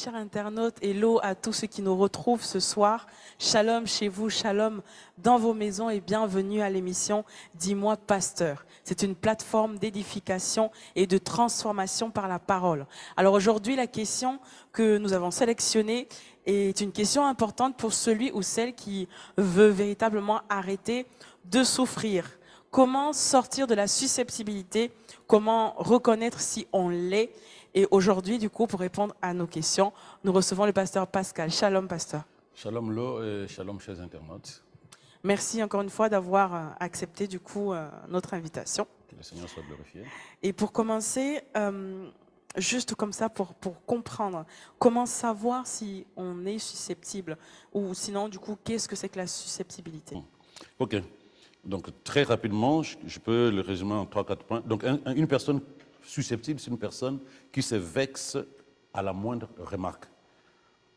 chers internautes, hello à tous ceux qui nous retrouvent ce soir. Shalom chez vous, shalom dans vos maisons et bienvenue à l'émission Dis-moi Pasteur. C'est une plateforme d'édification et de transformation par la parole. Alors aujourd'hui, la question que nous avons sélectionnée est une question importante pour celui ou celle qui veut véritablement arrêter de souffrir. Comment sortir de la susceptibilité? Comment reconnaître si on l'est? Et aujourd'hui, du coup, pour répondre à nos questions, nous recevons le pasteur Pascal. Shalom, pasteur. Shalom Lo et shalom chers internautes. Merci encore une fois d'avoir accepté du coup notre invitation. Que le Seigneur soit glorifié. Et pour commencer, juste comme ça, pour comprendre, comment savoir si on est susceptible? Ou sinon, du coup, qu'est-ce que c'est que la susceptibilité? Ok. Donc, très rapidement, je peux le résumer en 3-4 points. Donc, une personne susceptible, c'est une personne qui se vexe à la moindre remarque.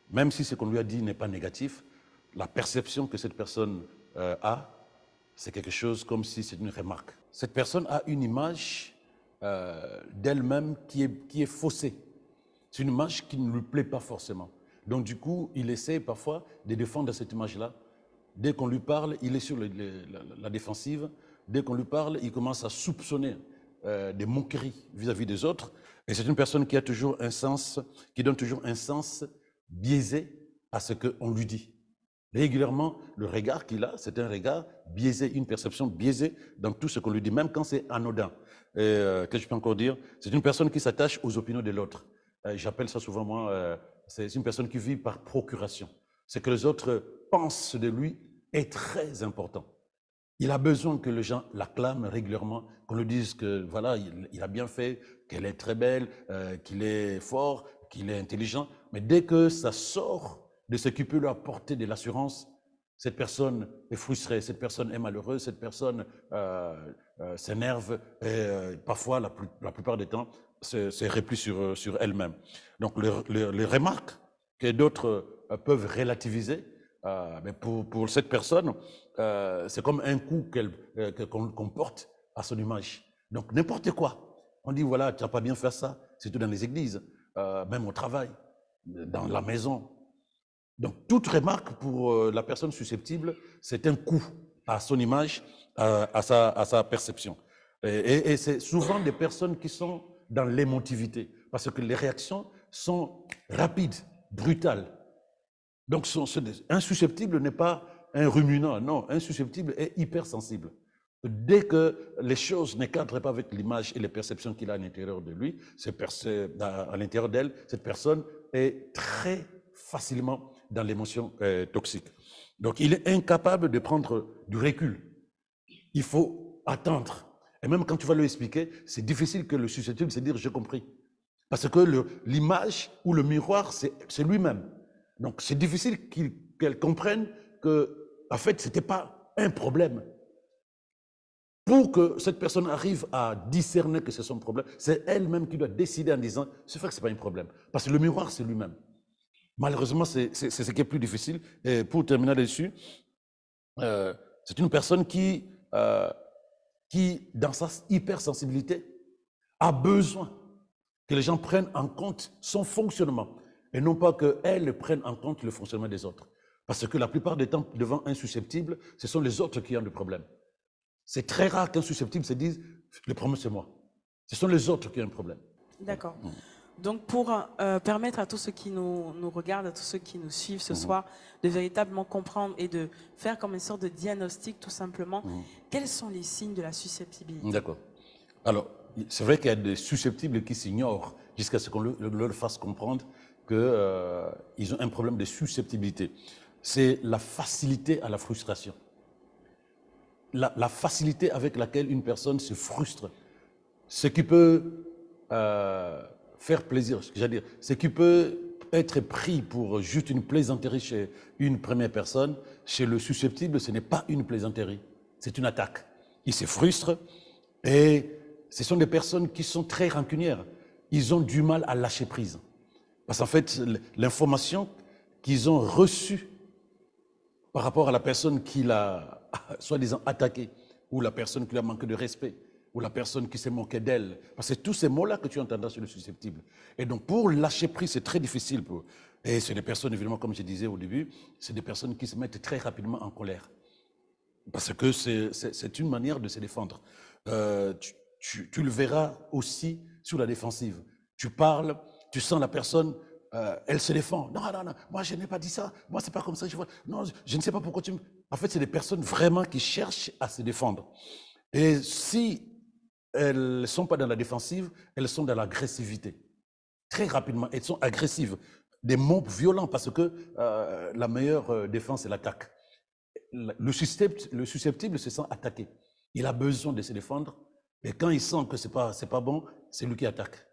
Même si ce qu'on lui a dit n'est pas négatif, la perception que cette personne a, c'est quelque chose comme si c'est une remarque. Cette personne a une image d'elle-même qui est faussée. C'est une image qui ne lui plaît pas forcément. Donc, du coup, il essaie parfois de défendre cette image-là. Dès qu'on lui parle, il est sur la défensive. Dès qu'on lui parle, il commence à soupçonner des moqueries vis-à-vis des autres. Et c'est une personne qui a toujours un sens, qui donne toujours un sens biaisé à ce qu'on lui dit. Régulièrement, le regard qu'il a, c'est un regard biaisé, une perception biaisée dans tout ce qu'on lui dit, même quand c'est anodin. Et que je peux encore dire, c'est une personne qui s'attache aux opinions de l'autre. J'appelle ça souvent, moi, c'est une personne qui vit par procuration. Ce que les autres pensent de lui est très important. Il a besoin que les gens l'acclament régulièrement, qu'on lui dise que voilà, il a bien fait, qu'elle est très belle, qu'il est fort, qu'il est intelligent. Mais dès que ça sort de ce qui peut lui apporter de l'assurance, cette personne est frustrée, cette personne est malheureuse, cette personne s'énerve et parfois, la plupart du temps, se replie sur elle-même. Donc, les remarques que d'autres peuvent relativiser, mais pour cette personne, c'est comme un coup qu'on porte à son image. Donc, n'importe quoi. On dit, voilà, tu n'as pas bien fait ça, surtout dans les églises, même au travail, dans la maison. Donc, toute remarque pour la personne susceptible, c'est un coup à son image, à sa perception. Et c'est souvent des personnes qui sont dans l'émotivité, parce que les réactions sont rapides, brutales. Donc, un susceptible n'est pas un ruminant, non, un susceptible est hypersensible. Dès que les choses ne cadrent pas avec l'image et les perceptions qu'il a à l'intérieur de lui, à l'intérieur d'elle, cette personne est très facilement dans l'émotion toxique. Donc, il est incapable de prendre du recul. Il faut attendre. Et même quand tu vas lui expliquer, c'est difficile que le susceptible se dise « j'ai compris ». Parce que l'image ou le miroir, c'est lui-même. Donc, c'est difficile qu'elle comprenne que, en fait, ce n'était pas un problème. Pour que cette personne arrive à discerner que c'est son problème, c'est elle-même qui doit décider en disant « c'est vrai que ce n'est pas un problème ». Parce que le miroir, c'est lui-même. Malheureusement, c'est ce qui est plus difficile. Et pour terminer là-dessus, c'est une personne qui, dans sa hypersensibilité, a besoin que les gens prennent en compte son fonctionnement et non pas qu'elle prenne en compte le fonctionnement des autres. Parce que la plupart du temps, devant un susceptible, ce sont les autres qui ont le problème. C'est très rare qu'un susceptible se dise « le problème, c'est moi ». Ce sont les autres qui ont un problème. D'accord. Donc, pour permettre à tous ceux qui nous regardent, à tous ceux qui nous suivent ce soir, de véritablement comprendre et de faire comme une sorte de diagnostic, tout simplement, quels sont les signes de la susceptibilité? D'accord. Alors, c'est vrai qu'il y a des susceptibles qui s'ignorent jusqu'à ce qu'on leur fasse comprendre qu'ils ont un problème de susceptibilité. C'est la facilité à la frustration. La facilité avec laquelle une personne se frustre. Ce qui peut faire plaisir, c'est-à-dire, ce qui peut être pris pour juste une plaisanterie chez une première personne, chez le susceptible, ce n'est pas une plaisanterie, c'est une attaque. Il se frustre et ce sont des personnes qui sont très rancunières. Ils ont du mal à lâcher prise. Parce qu'en fait, l'information qu'ils ont reçue par rapport à la personne qui l'a soi-disant attaqué ou la personne qui lui a manqué de respect ou la personne qui s'est moquée d'elle. Parce que tous ces mots-là que tu entendras sur le susceptible. Et donc, pour lâcher prise, c'est très difficile. Et c'est des personnes, évidemment, comme je disais au début, c'est des personnes qui se mettent très rapidement en colère. Parce que c'est une manière de se défendre. Tu le verras aussi sur la défensive. Tu parles, tu sens la personne, elle se défend. Non, non, non, moi je n'ai pas dit ça. Moi c'est pas comme ça. Non, je ne sais pas pourquoi tu me... En fait, c'est des personnes vraiment qui cherchent à se défendre. Et si elles ne sont pas dans la défensive, elles sont dans l'agressivité. Très rapidement, elles sont agressives. Des mots violents parce que la meilleure défense, c'est l'attaque. Le susceptible se sent attaqué. Il a besoin de se défendre. Et quand il sent que c'est pas bon, c'est lui qui attaque.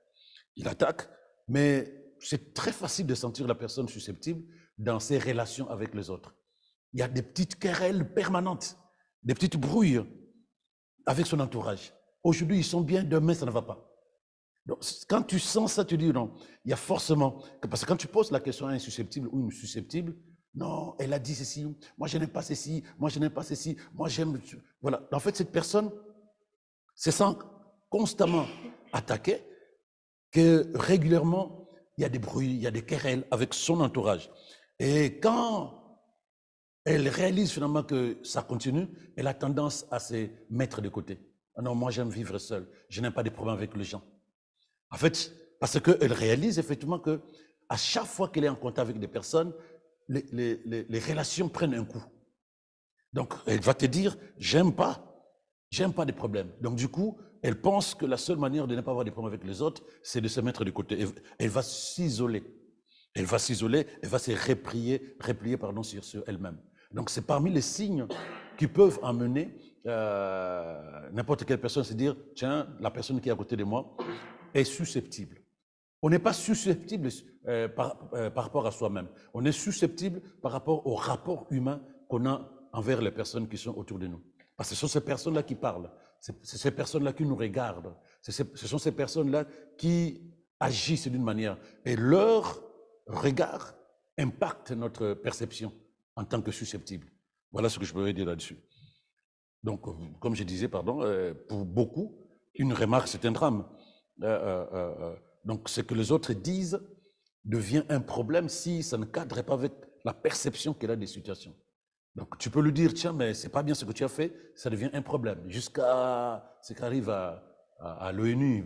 Il attaque, mais c'est très facile de sentir la personne susceptible dans ses relations avec les autres. Il y a des petites querelles permanentes, des petites brouilles avec son entourage. Aujourd'hui, ils sont bien, demain, ça ne va pas. Donc, quand tu sens ça, tu dis non. Il y a forcément... Parce que quand tu poses la question à un susceptible ou une susceptible, non, elle a dit ceci, moi je n'aime pas ceci, moi je n'aime pas ceci, moi j'aime... Voilà. En fait, cette personne se sent constamment attaquée, que régulièrement, il y a des bruits, il y a des querelles avec son entourage. Et quand elle réalise finalement que ça continue, elle a tendance à se mettre de côté. Ah non, moi j'aime vivre seul, je n'ai pas de problème avec les gens. En fait, parce qu'elle réalise effectivement que à chaque fois qu'elle est en contact avec des personnes, les relations prennent un coup. Donc, elle va te dire, j'aime pas des problèmes. Donc, du coup, elle pense que la seule manière de ne pas avoir des problèmes avec les autres, c'est de se mettre de côté. Elle va s'isoler. Elle va s'isoler, elle va se replier sur elle-même. Donc, c'est parmi les signes qui peuvent amener n'importe quelle personne à se dire, tiens, la personne qui est à côté de moi est susceptible. On n'est pas susceptible par rapport à soi-même. On est susceptible par rapport au rapport humain qu'on a envers les personnes qui sont autour de nous. Parce que ce sont ces personnes-là qui parlent, c'est ces personnes-là qui nous regardent, ce sont ces personnes-là qui agissent d'une manière. Et leur regard impacte notre perception en tant que susceptible. Voilà ce que je peux dire là-dessus. Donc, comme je disais, pour beaucoup, une remarque, c'est un drame. Donc, ce que les autres disent devient un problème si ça ne cadre pas avec la perception qu'elle a des situations. Donc, tu peux lui dire, tiens, mais c'est pas bien ce que tu as fait, ça devient un problème. Jusqu'à ce qu'arrive à l'ONU,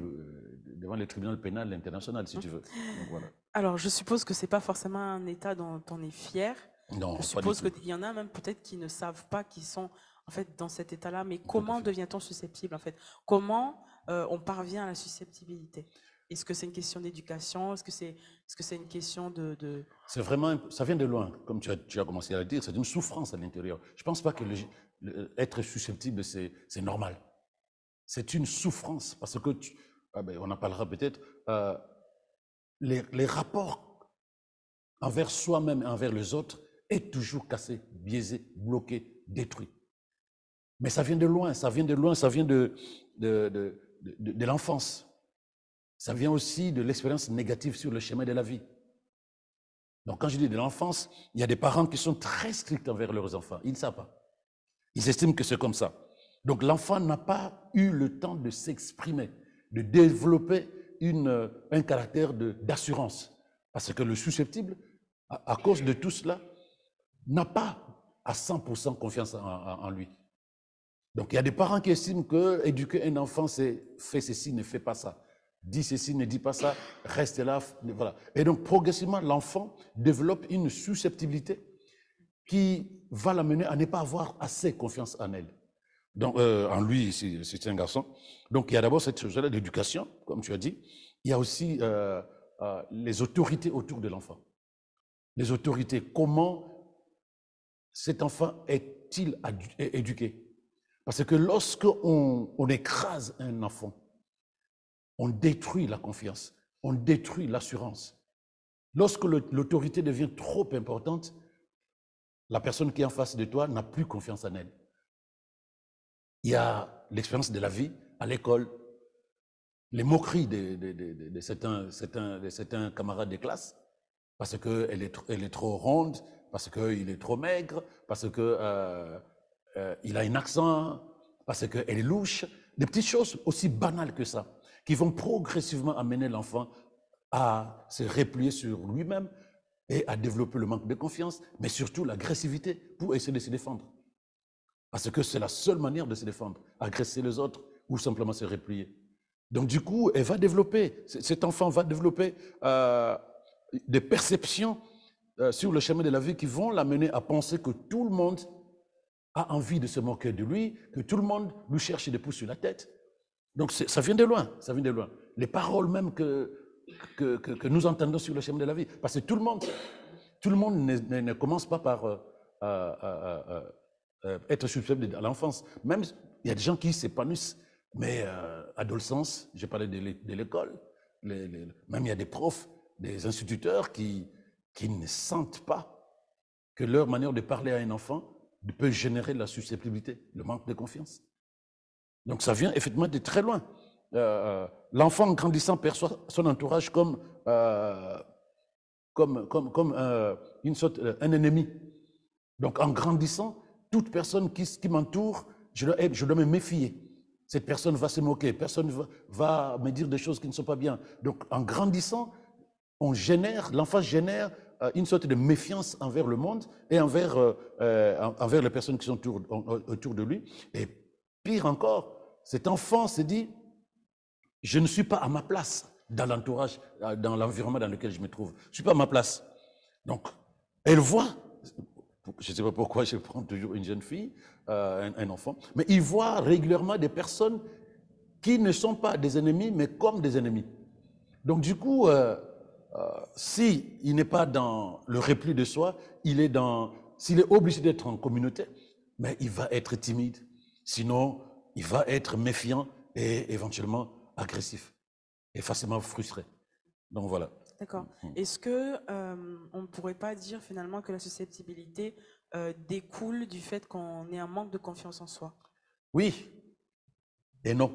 devant le tribunal pénal international, si tu veux. Donc, voilà. Alors, je suppose que c'est pas forcément un état dont on est fier. Non, je suppose qu'il y en a même peut-être qui ne savent pas qu'ils sont en fait dans cet état-là. Mais comment devient-on susceptible en fait? Comment on parvient à la susceptibilité? Est-ce que c'est une question d'éducation? Est-ce que c'est une question de... C'est vraiment, ça vient de loin, comme tu as commencé à le dire, c'est une souffrance à l'intérieur. Je ne pense pas que être susceptible, c'est normal. C'est une souffrance, parce que, on en parlera peut-être, les rapports envers soi-même et envers les autres est toujours cassé, biaisé, bloqué, détruit. Mais ça vient de loin, ça vient de l'enfance. Ça vient aussi de l'expérience négative sur le chemin de la vie. Donc quand je dis de l'enfance, il y a des parents qui sont très stricts envers leurs enfants. Ils ne savent pas. Ils estiment que c'est comme ça. Donc l'enfant n'a pas eu le temps de s'exprimer, de développer un caractère d'assurance. Parce que le susceptible, à cause de tout cela, n'a pas à 100% confiance en lui. Donc il y a des parents qui estiment que éduquer un enfant, c'est fais ceci, ne fais pas ça. Dis ceci, ne dis pas ça, reste là. Voilà. Et donc progressivement, l'enfant développe une susceptibilité qui va l'amener à ne pas avoir assez confiance en elle. Donc, en lui, c'est un garçon. Donc il y a d'abord cette chose-là d'éducation, comme tu as dit. Il y a aussi les autorités autour de l'enfant. Les autorités, comment cet enfant est-il éduqué? Parce que lorsque on écrase un enfant, on détruit la confiance, on détruit l'assurance. Lorsque l'autorité devient trop importante, la personne qui est en face de toi n'a plus confiance en elle. Il y a l'expérience de la vie à l'école, les moqueries de certains camarades de classe, parce qu'elle est trop ronde, parce qu'il est trop maigre, parce qu'il a un accent, parce qu'elle est louche. Des petites choses aussi banales que ça, qui vont progressivement amener l'enfant à se replier sur lui-même et à développer le manque de confiance, mais surtout l'agressivité pour essayer de se défendre. Parce que c'est la seule manière de se défendre, agresser les autres ou simplement se replier. Donc du coup, elle va développer, cet enfant va développer des perceptions sur le chemin de la vie qui vont l'amener à penser que tout le monde a envie de se moquer de lui, que tout le monde lui cherche des pouces sur la tête. Donc ça vient de loin, ça vient de loin. Les paroles même que nous entendons sur le chemin de la vie. Parce que tout le monde ne commence pas par être susceptible à l'enfance. Même, il y a des gens qui s'épanouissent, mais adolescence, j'ai parlé de l'école, même il y a des profs, des instituteurs qui ne sentent pas que leur manière de parler à un enfant peut générer de la susceptibilité, le manque de confiance. Donc ça vient effectivement de très loin. L'enfant en grandissant perçoit son entourage comme une sorte, un ennemi. Donc en grandissant, toute personne qui m'entoure, je dois me méfier. Cette personne va se moquer, personne va me dire des choses qui ne sont pas bien. Donc en grandissant, l'enfant génère une sorte de méfiance envers le monde et envers les personnes qui sont autour de lui. Et pire encore, cet enfant se dit, je ne suis pas à ma place dans l'entourage, dans l'environnement dans lequel je me trouve. Je ne suis pas à ma place. Donc, elle voit, je ne sais pas pourquoi je prends toujours une jeune fille, un enfant, mais il voit régulièrement des personnes qui ne sont pas des ennemis, mais comme des ennemis. Donc du coup, s'il n'est pas dans le repli de soi, s'il est obligé d'être en communauté, mais il va être timide. Sinon, il va être méfiant et éventuellement agressif et facilement frustré. Donc voilà. D'accord. Est-ce que on ne pourrait pas dire finalement que la susceptibilité découle du fait qu'on ait un manque de confiance en soi? Oui et non.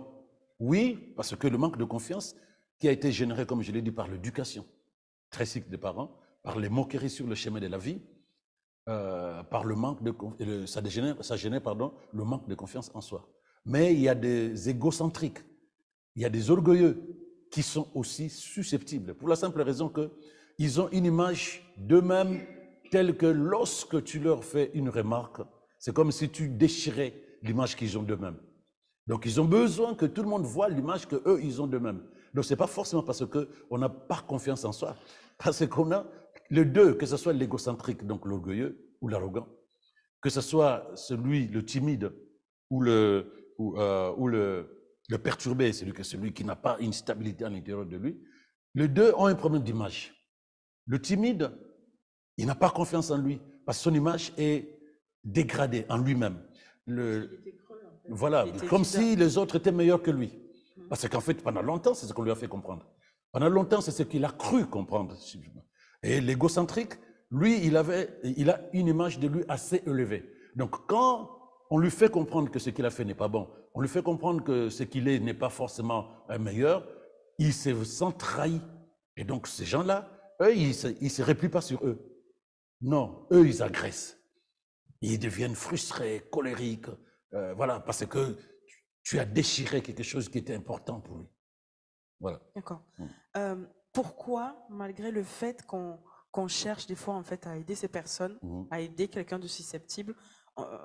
Oui, parce que le manque de confiance qui a été généré, comme je l'ai dit, par l'éducation très stricte des parents, par les moqueries sur le chemin de la vie, par le manque de ça génère le manque de confiance en soi. Mais il y a des égocentriques, il y a des orgueilleux qui sont aussi susceptibles, pour la simple raison qu'ils ont une image d'eux-mêmes telle que lorsque tu leur fais une remarque, c'est comme si tu déchirais l'image qu'ils ont d'eux-mêmes. Donc ils ont besoin que tout le monde voit l'image qu'eux, ils ont d'eux-mêmes. Donc ce n'est pas forcément parce qu'on n'a pas confiance en soi, parce qu'on a les deux, que ce soit l'égocentrique, donc l'orgueilleux ou l'arrogant, que ce soit le timide ou le perturbé, celui qui n'a pas une stabilité à l'intérieur de lui, les deux ont un problème d'image. Le timide, il n'a pas confiance en lui, parce que son image est dégradée en lui-même. Voilà, comme si les autres étaient meilleurs que lui. Parce qu'en fait, pendant longtemps, c'est ce qu'on lui a fait comprendre. Pendant longtemps, c'est ce qu'il a cru comprendre. Et l'égocentrique, lui, il a une image de lui assez élevée. Donc, quand on lui fait comprendre que ce qu'il a fait n'est pas bon, on lui fait comprendre que ce qu'il est n'est pas forcément meilleur, il se sent trahi. Et donc, ces gens-là, eux, ils ne se replient pas sur eux. Non, eux, ils agressent. Ils deviennent frustrés, colériques, voilà, parce que tu as déchiré quelque chose qui était important pour lui. Voilà. D'accord. Pourquoi, malgré le fait qu'on cherche des fois en fait à aider ces personnes, à aider quelqu'un de susceptible,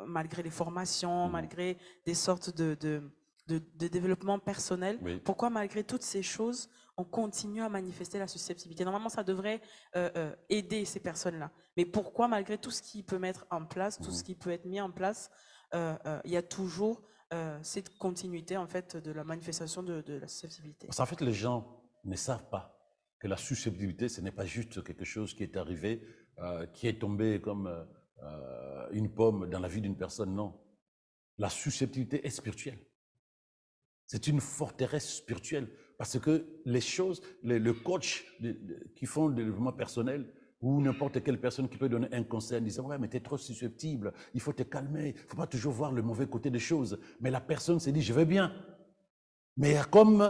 malgré les formations, malgré des sortes de développement personnel, pourquoi malgré toutes ces choses, on continue à manifester la susceptibilité? Normalement, ça devrait aider ces personnes-là. Mais pourquoi, malgré tout ce qui peut mettre en place, tout ce qui peut être mis en place, il y a toujours cette continuité en fait de la manifestation de la susceptibilité? Parce qu'en fait, les gens ne savent pas que la susceptibilité, ce n'est pas juste quelque chose qui est arrivé, qui est tombé comme une pomme dans la vie d'une personne. Non. La susceptibilité est spirituelle. C'est une forteresse spirituelle. Parce que les choses, le coach qui font le développement personnel, ou n'importe quelle personne qui peut donner un conseil en disant « Ouais, mais tu es trop susceptible, il faut te calmer, il ne faut pas toujours voir le mauvais côté des choses. » Mais la personne s'est dit « Je vais bien. » Mais il y a comme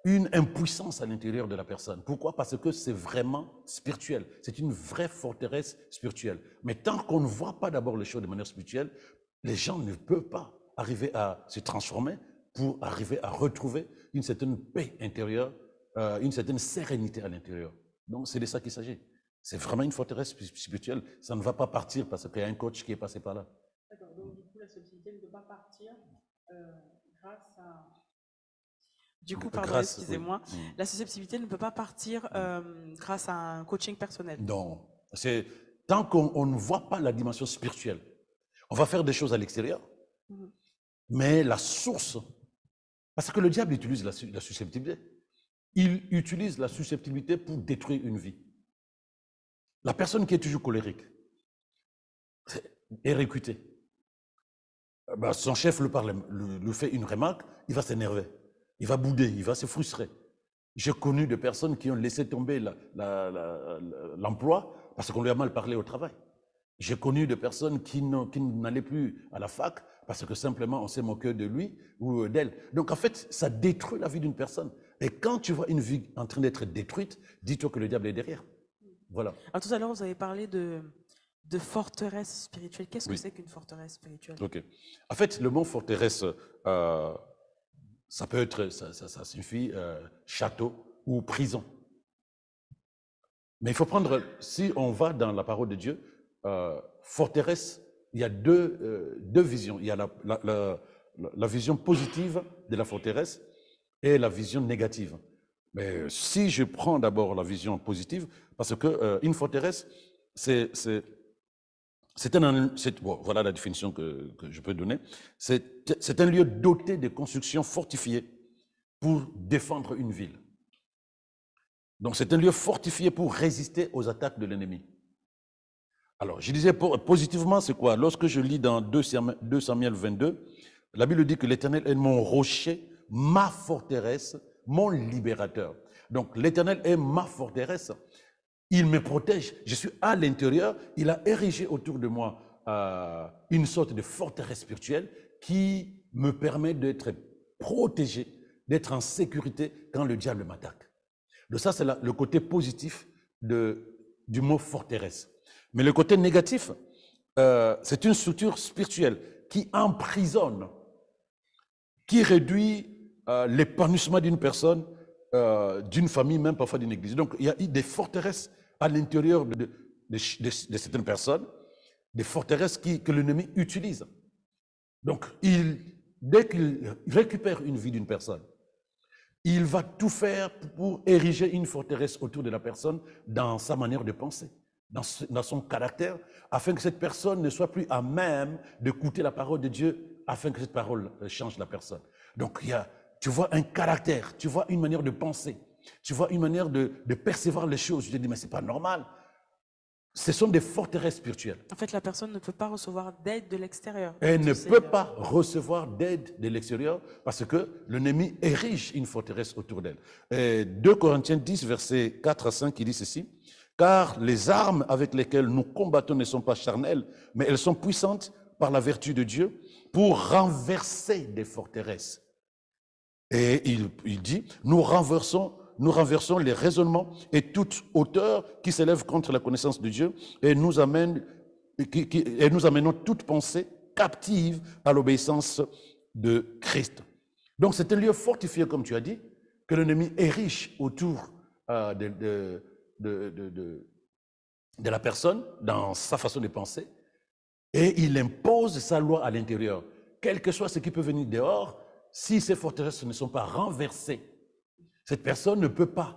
une impuissance à l'intérieur de la personne. Pourquoi? Parce que c'est vraiment spirituel. C'est une vraie forteresse spirituelle. Mais tant qu'on ne voit pas d'abord les choses de manière spirituelle, les gens ne peuvent pas arriver à se transformer, pour arriver à retrouver une certaine paix intérieure, une certaine sérénité à l'intérieur. Donc, c'est de ça qu'il s'agit. C'est vraiment une forteresse spirituelle. Ça ne va pas partir parce qu'il y a un coach qui est passé par là. D'accord, donc du coup, la susceptibilité ne peut pas partir grâce à... Du coup, pardon, excusez-moi, oui. La susceptibilité ne peut pas partir grâce à un coaching personnel. Non, c'est tant qu'on ne voit pas la dimension spirituelle, on va faire des choses à l'extérieur, mais la source, parce que le diable utilise la susceptibilité, il utilise la susceptibilité pour détruire une vie. La personne qui est toujours colérique est récutée. Ben, son chef lui fait une remarque, il va s'énerver, il va bouder, il va se frustrer. J'ai connu des personnes qui ont laissé tomber l'emploi parce qu'on lui a mal parlé au travail. J'ai connu des personnes qui n'allaient plus à la fac parce que simplement on s'est moqué de lui ou d'elle. Donc en fait, ça détruit la vie d'une personne. Et quand tu vois une vie en train d'être détruite, dis-toi que le diable est derrière. Voilà. Alors, tout à l'heure, vous avez parlé de forteresse spirituelle. Qu'est-ce que c'est qu'une forteresse spirituelle? Ok. En fait, le mot forteresse, ça peut être, ça signifie château ou prison. Mais il faut prendre, si on va dans la parole de Dieu, forteresse, il y a deux visions. Il y a la vision positive de la forteresse et la vision négative. Mais si je prends d'abord la vision positive, parce que une forteresse, bon, voilà la définition que je peux donner, c'est un lieu doté de constructions fortifiées pour défendre une ville. Donc c'est un lieu fortifié pour résister aux attaques de l'ennemi. Alors je disais positivement c'est quoi? Lorsque je lis dans 2 Samuel 22, la Bible dit que l'Éternel est mon rocher, ma forteresse, mon libérateur. Donc l'Éternel est ma forteresse. Il me protège. Je suis à l'intérieur. Il a érigé autour de moi une sorte de forteresse spirituelle qui me permet d'être protégé, d'être en sécurité quand le diable m'attaque. Donc ça, c'est le côté positif du mot forteresse. Mais le côté négatif, c'est une structure spirituelle qui emprisonne, qui réduit l'épanouissement d'une personne, d'une famille, même parfois d'une église. Donc, il y a des forteresses à l'intérieur de certaines personnes, des forteresses que l'ennemi utilise. Donc, dès qu'il récupère une vie d'une personne, il va tout faire pour ériger une forteresse autour de la personne dans sa manière de penser, dans son caractère, afin que cette personne ne soit plus à même d'écouter la parole de Dieu, afin que cette parole change la personne. Donc, tu vois un caractère, tu vois une manière de penser, tu vois une manière de percevoir les choses. Je te dis, mais ce n'est pas normal. Ce sont des forteresses spirituelles. En fait, la personne ne peut pas recevoir d'aide de l'extérieur. Elle ne peut pas recevoir d'aide de l'extérieur parce que l'ennemi érige une forteresse autour d'elle. 2 Corinthiens 10, versets 4 à 5, il dit ceci. Car les armes avec lesquelles nous combattons ne sont pas charnelles, mais elles sont puissantes par la vertu de Dieu pour renverser des forteresses. Et il dit, nous renversons les raisonnements et toute hauteur qui s'élève contre la connaissance de Dieu et nous amenons toute pensée captive à l'obéissance de Christ. Donc c'est un lieu fortifié, comme tu as dit, que l'ennemi érige autour de la personne dans sa façon de penser et il impose sa loi à l'intérieur. Quel que soit ce qui peut venir dehors, si ces forteresses ne sont pas renversées, cette personne ne peut pas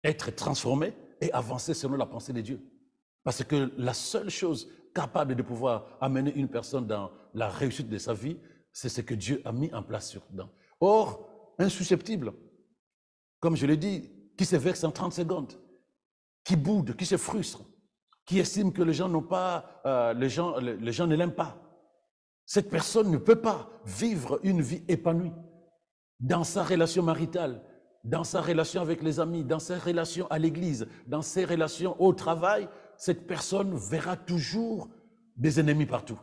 être transformée et avancer selon la pensée de Dieu. Parce que la seule chose capable de pouvoir amener une personne dans la réussite de sa vie, c'est ce que Dieu a mis en place dedans. Or, un susceptible, comme je l'ai dit, qui se vexe en 30 secondes, qui boude, qui se frustre, qui estime que les gens n'ont pas, les gens ne l'aiment pas, cette personne ne peut pas vivre une vie épanouie dans sa relation maritale, dans sa relation avec les amis, dans ses relations à l'église, dans ses relations au travail. Cette personne verra toujours des ennemis partout.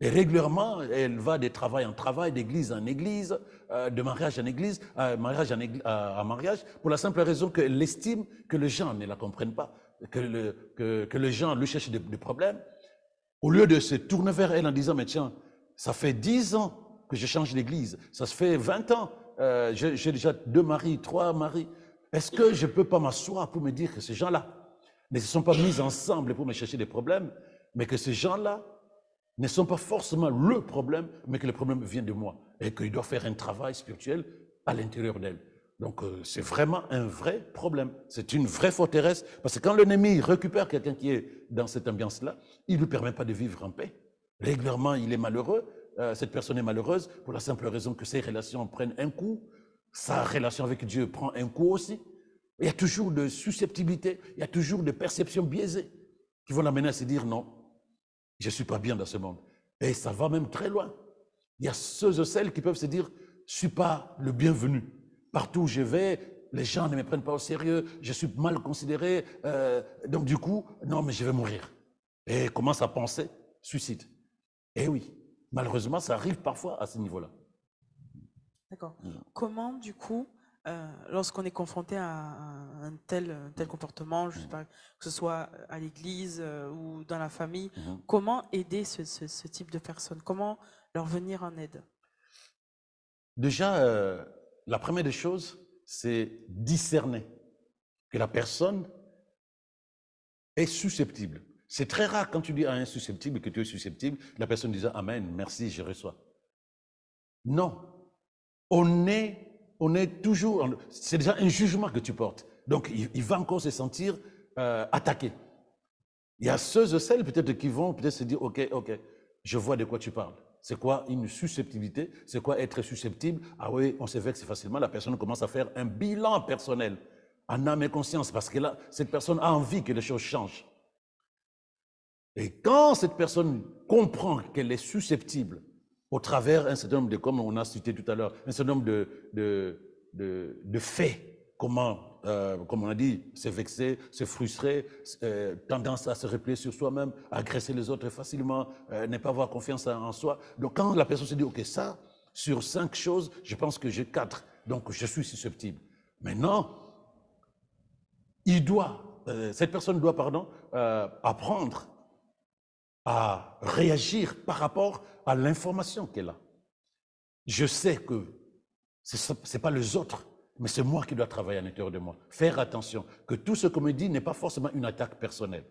Et régulièrement, elle va de travail en travail, d'église en église, de mariage en église, mariage en mariage, pour la simple raison qu'elle estime que les gens ne la comprennent pas, que les gens lui cherchent des problèmes. Au lieu de se tourner vers elle en disant, mais tiens, Ça fait 10 ans que je change d'église. Ça se fait 20 ans. J'ai déjà 2 maris, 3 maris. Est-ce que je ne peux pas m'asseoir pour me dire que ces gens-là ne se sont pas mis ensemble pour me chercher des problèmes, mais que ces gens-là ne sont pas forcément le problème, mais que le problème vient de moi et qu'il doit faire un travail spirituel à l'intérieur d'elle. Donc, c'est vraiment un vrai problème. C'est une vraie forteresse. Parce que quand l'ennemi récupère quelqu'un qui est dans cette ambiance-là, il ne lui permet pas de vivre en paix. Régulièrement, il est malheureux. Cette personne est malheureuse pour la simple raison que ses relations prennent un coup. Sa relation avec Dieu prend un coup aussi. Il y a toujours de susceptibilité, il y a toujours de perceptions biaisées qui vont l'amener à se dire non, je ne suis pas bien dans ce monde. Et ça va même très loin. Il y a ceux et celles qui peuvent se dire, je ne suis pas le bienvenu. Partout où je vais, les gens ne me prennent pas au sérieux, je suis mal considéré, donc du coup, non, mais je vais mourir. Et commence à penser suicide. Et oui, malheureusement, ça arrive parfois à ce niveau-là. D'accord. Comment, du coup, lorsqu'on est confronté à un tel comportement, je sais pas, que ce soit à l'église ou dans la famille, comment aider ce type de personnes? Comment leur venir en aide? Déjà, la première des choses, c'est discerner que la personne est susceptible. C'est très rare quand tu dis à un susceptible que tu es susceptible, la personne dit « Amen, merci, je reçois ». Non, on est toujours, c'est déjà un jugement que tu portes. Donc, il va encore se sentir attaqué. Il y a ceux et celles peut-être qui vont peut-être se dire « Ok, je vois de quoi tu parles ». C'est quoi une susceptibilité? C'est quoi être susceptible? Ah oui, on se vexe facilement, la personne commence à faire un bilan personnel, en âme et conscience, parce que là, cette personne a envie que les choses changent. Et quand cette personne comprend qu'elle est susceptible, au travers un certain nombre de, comme on a cité tout à l'heure, un certain nombre de faits, comment, comme on a dit, se vexer, se frustrer, tendance à se replier sur soi-même, agresser les autres facilement, ne pas avoir confiance en soi. Donc quand la personne se dit, ok, ça, sur 5 choses, je pense que j'ai 4, donc je suis susceptible. Maintenant, cette personne doit, apprendre à réagir par rapport à l'information qu'elle a. Je sais que ce n'est pas les autres, mais c'est moi qui dois travailler à l'intérieur de moi. Faire attention que tout ce qu'on me dit n'est pas forcément une attaque personnelle.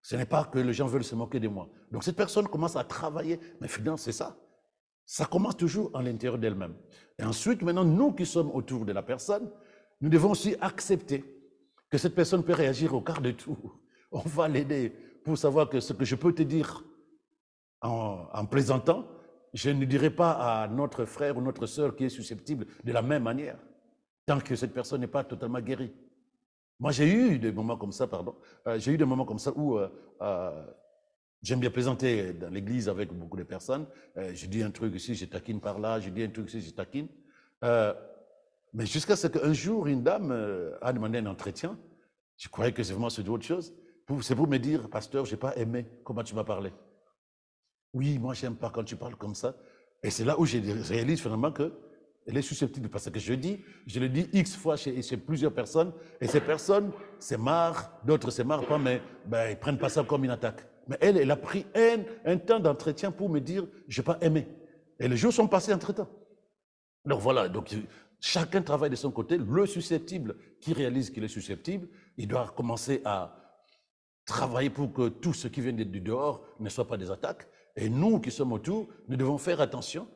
Ce n'est pas que les gens veulent se moquer de moi. Donc cette personne commence à travailler, mais finalement c'est ça. Ça commence toujours à l'intérieur d'elle-même. Et ensuite, maintenant, nous qui sommes autour de la personne, nous devons aussi accepter que cette personne peut réagir au quart de tour. On va l'aider pour savoir que ce que je peux te dire en plaisantant, je ne dirai pas à notre frère ou notre sœur qui est susceptible de la même manière, tant que cette personne n'est pas totalement guérie. Moi, j'ai eu des moments comme ça, j'ai eu des moments comme ça où j'aime bien plaisanter dans l'église avec beaucoup de personnes. Je dis un truc ici, je taquine par là, je dis un truc ici, je taquine. Mais jusqu'à ce qu'un jour, une dame a demandé un entretien. Je croyais que c'est vraiment sur autre chose. C'est pour me dire, pasteur, je n'ai pas aimé comment tu m'as parlé. Oui, moi, je n'aime pas quand tu parles comme ça. Et c'est là où je réalise finalement qu'elle est susceptible. Parce que je le dis X fois chez plusieurs personnes, et ces personnes, c'est marre, d'autres, c'est marre pas, mais ben, ils ne prennent pas ça comme une attaque. Mais elle a pris un temps d'entretien pour me dire, je n'ai pas aimé. Et les jours sont passés entre-temps. Donc voilà, donc chacun travaille de son côté. Le susceptible qui réalise qu'il est susceptible, il doit commencer à travailler pour que tout ce qui vient du dehors ne soit pas des attaques. Et nous qui sommes autour, nous devons faire attention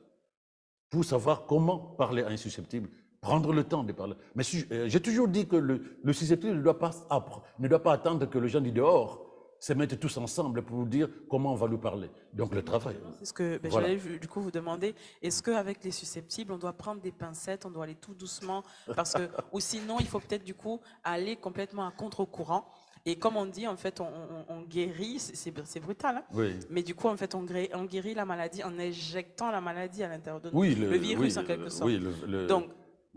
pour savoir comment parler à un susceptible, prendre le temps de parler. Mais j'ai toujours dit que le susceptible ne doit pas attendre que les gens du dehors se mettent tous ensemble pour dire comment on va lui parler. Donc le travail. C'est ce que voilà. J'allais du coup vous demander, est-ce qu'avec les susceptibles, on doit prendre des pincettes, on doit aller tout doucement, parce que, ou sinon il faut peut-être du coup aller complètement à contre-courant. Et comme on dit, en fait, on guérit, c'est brutal, hein, oui. Mais du coup, en fait, on guérit la maladie en injectant la maladie à l'intérieur de nous, oui, le virus en quelque sorte. Oui, donc,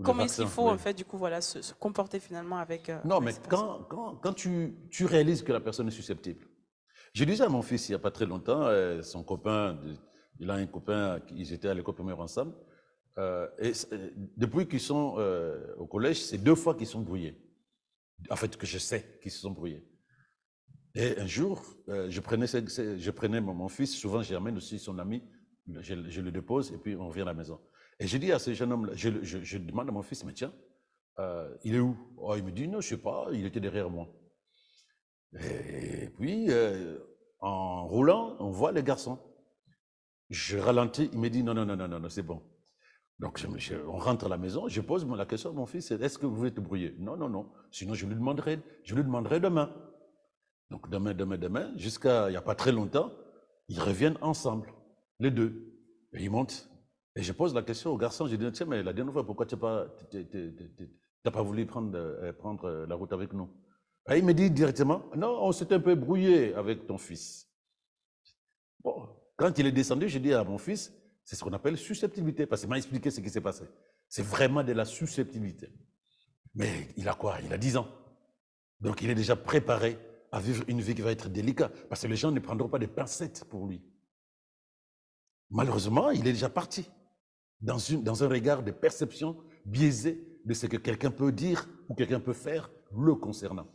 comment est-ce qu'il faut, en fait, du coup, voilà, se comporter finalement avec... non, mais quand tu réalises que la personne est susceptible. Je disais à mon fils, il n'y a pas très longtemps, son copain, il a un copain, ils étaient à l'école primaire ensemble, et depuis qu'ils sont au collège, c'est 2 fois qu'ils sont brouillés. En fait, que je sais qu'ils se sont brouillés. Et un jour, je prenais mon fils, souvent j'amène aussi son ami je le dépose et puis on revient à la maison. Et je dis à ce jeune homme-là, je demande à mon fils, mais tiens, il est où? Oh, il me dit, non, je ne sais pas, il était derrière moi. Et puis, en roulant, on voit les garçons. Je ralentis, il me dit, non, non, non, non, non, c'est bon. Donc, on rentre à la maison, je pose la question à mon fils, est-ce que vous voulez te brouiller? Non, non, non, sinon je lui demanderai demain. Donc, demain, jusqu'à il n'y a pas très longtemps, ils reviennent ensemble, les deux. Et ils montent. Et je pose la question au garçon, je dis, tiens, mais la dernière fois, pourquoi tu n'as pas voulu prendre la route avec nous? Et il me dit directement, non, on s'est un peu brouillé avec ton fils. Bon, quand il est descendu, je dis à mon fils, c'est ce qu'on appelle susceptibilité, parce qu'il m'a expliqué ce qui s'est passé. C'est vraiment de la susceptibilité. Mais il a quoi? Il a 10 ans. Donc il est déjà préparé à vivre une vie qui va être délicate, parce que les gens ne prendront pas des pincettes pour lui. Malheureusement, il est déjà parti dans un regard de perception biaisé de ce que quelqu'un peut dire ou quelqu'un peut faire le concernant.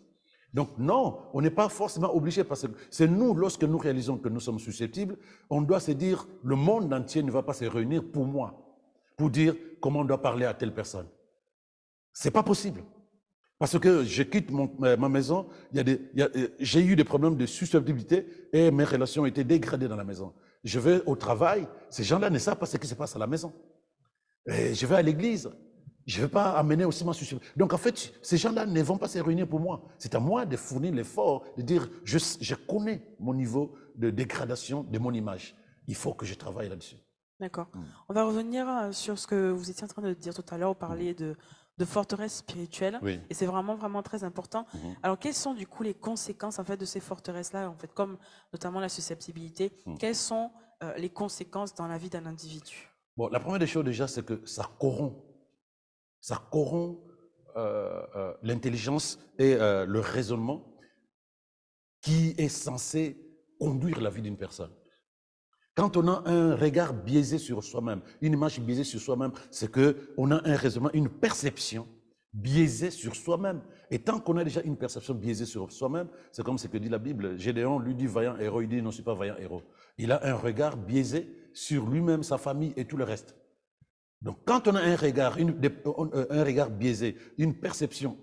Donc non, on n'est pas forcément obligé, parce que c'est nous, lorsque nous réalisons que nous sommes susceptibles, on doit se dire, le monde entier ne va pas se réunir pour moi, pour dire comment on doit parler à telle personne. C'est pas possible. Parce que je quitte ma maison, j'ai eu des problèmes de susceptibilité et mes relations ont été dégradées dans la maison. Je vais au travail, ces gens-là ne savent pas ce qui se passe à la maison. Et je vais à l'église, je ne vais pas amener aussi ma susceptibilité. Donc en fait, ces gens-là ne vont pas se réunir pour moi. C'est à moi de fournir l'effort, de dire, je connais mon niveau de dégradation de mon image. Il faut que je travaille là-dessus. D'accord. On va revenir sur ce que vous étiez en train de dire tout à l'heure, vous parliez de forteresse spirituelle, Oui. et c'est vraiment, vraiment très important. Alors, quelles sont du coup les conséquences en fait de ces forteresses-là, en fait, comme notamment la susceptibilité, quelles sont les conséquences dans la vie d'un individu? Bon, la première des choses déjà, c'est que ça corrompt l'intelligence et le raisonnement qui est censé conduire la vie d'une personne. Quand on a un regard biaisé sur soi-même, une image biaisée sur soi-même, c'est qu'on a un raisonnement, une perception biaisée sur soi-même. Et tant qu'on a déjà une perception biaisée sur soi-même, c'est comme ce que dit la Bible. Gédéon lui dit vaillant héros, il dit non, je ne suis pas vaillant héros. Il a un regard biaisé sur lui-même, sa famille et tout le reste. Donc quand on a un regard biaisé, une perception,